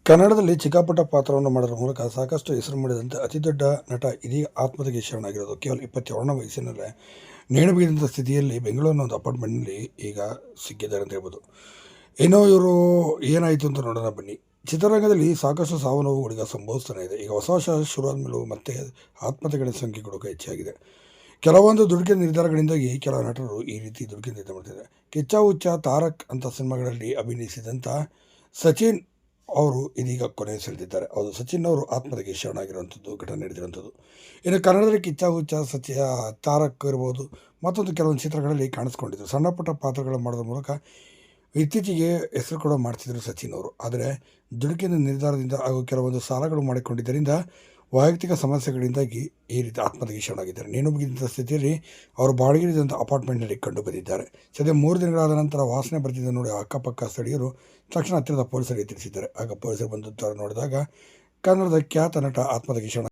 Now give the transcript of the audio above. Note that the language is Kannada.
ಕನ್ನಡದಲ್ಲಿ ಚಿಕ್ಕಪುಟ್ಟ ಪಾತ್ರವನ್ನು ಮಾಡೋದ್ರ ಮೂಲಕ ಸಾಕಷ್ಟು ಹೆಸರು ಮಾಡಿದಂತೆ ಅತಿದೊಡ್ಡ ನಟ ಇದೀಗ ಆತ್ಮಹತ್ಯೆಗೆ ಶರಣಾಗಿರೋದು. ಕೇವಲ 27ನೇ ವಯಸ್ಸಿನಲ್ಲೇ ನೇಣು ಬಿಗಿದಂಥ ಸ್ಥಿತಿಯಲ್ಲಿ ಬೆಂಗಳೂರಿನ ಒಂದು ಅಪಾರ್ಟ್ಮೆಂಟ್ನಲ್ಲಿ ಈಗ ಸಿಕ್ಕಿದ್ದಾರೆ ಅಂತ ಹೇಳ್ಬೋದು. ಏನೋ ಇವರು ಏನಾಯಿತು ಅಂತ ನೋಡೋಣ ಬನ್ನಿ. ಚಿತ್ರರಂಗದಲ್ಲಿ ಸಾಕಷ್ಟು ಸಾವು ನೋವುಗಳಿಗೆ ಸಂಭವಿಸ್ತಾನೆ ಇದೆ. ಈಗ ಹೊಸ ವರ್ಷ ಶುರು ಆದಮೇಲೂ ಮತ್ತೆ ಆತ್ಮಹತ್ಯೆಗಳ ಸಂಖ್ಯೆಗಳು ಹೆಚ್ಚಾಗಿದೆ. ಕೆಲವೊಂದು ದುಡುಕಿನ ನಿರ್ಧಾರಗಳಿಂದಾಗಿ ಕೆಲವು ನಟರು ಈ ರೀತಿ ದುಡುಕಿನ ನಿರ್ಧಾರ ಮಾಡ್ತಿದ್ದಾರೆ. ಕಿಚ್ಚ ಹುಚ್ಚ ತಾರಕ್ ಅಂತ ಸಿನಿಮಾಗಳಲ್ಲಿ ಅಭಿನಯಿಸಿದಂಥ ಸಚಿನ್ ಅವರು ಇದೀಗ ಕೊನೆ ಸೆಳೆದಿದ್ದಾರೆ. ಹೌದು, ಸಚಿನ್ ಅವರು ಆತ್ಮಹತ್ಯೆಗೆ ಶರಣಾಗಿರುವಂಥದ್ದು ಘಟನೆ ನಡೆದಿರುವಂಥದ್ದು. ಇನ್ನು ಕನ್ನಡದಲ್ಲಿ ಕಿಚ್ಚ ಹುಚ್ಚ ತಾರಕ್ ಇರ್ಬೋದು, ಮತ್ತೊಂದು ಕೆಲವೊಂದು ಚಿತ್ರಗಳಲ್ಲಿ ಕಾಣಿಸ್ಕೊಂಡಿದ್ರು. ಸಣ್ಣ ಪುಟ್ಟ ಪಾತ್ರಗಳು ಮಾಡೋದ್ರ ಮೂಲಕ ಇತ್ತೀಚೆಗೆ ಹೆಸರು ಕೂಡ ಮಾಡ್ತಿದ್ರು ಸಚಿನ್ ಅವರು. ಆದರೆ ದುಡುಕಿನ ನಿರ್ಧಾರದಿಂದ ಹಾಗೂ ಕೆಲವೊಂದು ಸಾಲಗಳು ಮಾಡಿಕೊಂಡಿದ್ದರಿಂದ ವೈಯಕ್ತಿಕ ಸಮಸ್ಯೆಗಳಿಂದಾಗಿ ಈ ರೀತಿ ಆತ್ಮಹತ್ಯೆಗೆ ಶರಣಾಗಿದ್ದಾರೆ. ನೇಣು ಬಿಗಿದಂಥ ಸ್ಥಿತಿಯಲ್ಲಿ ಅವರು ಬಾಡಿಗೆಯಿದ್ದಂಥ ಅಪಾರ್ಟ್ಮೆಂಟ್ನಲ್ಲಿ ಕಂಡು ಬಂದಿದ್ದಾರೆ. ಸದ್ಯ 3 ದಿನಗಳಾದ ನಂತರ ವಾಸನೆ ಬರ್ತಿದ್ದ ನೋಡಿ ಅಕ್ಕಪಕ್ಕ ಸ್ಥಳೀಯರು ತಕ್ಷಣ ಹತ್ತಿರದ ಪೊಲೀಸರಿಗೆ ತಿಳಿಸಿದ್ದಾರೆ. ಆಗ ಪೊಲೀಸರು ಬಂದು ನೋಡಿದಾಗ ಕನ್ನಡದ ಖ್ಯಾತ ನಟ ಆತ್ಮಹತ್ಯೆಗೆ ಶರಣ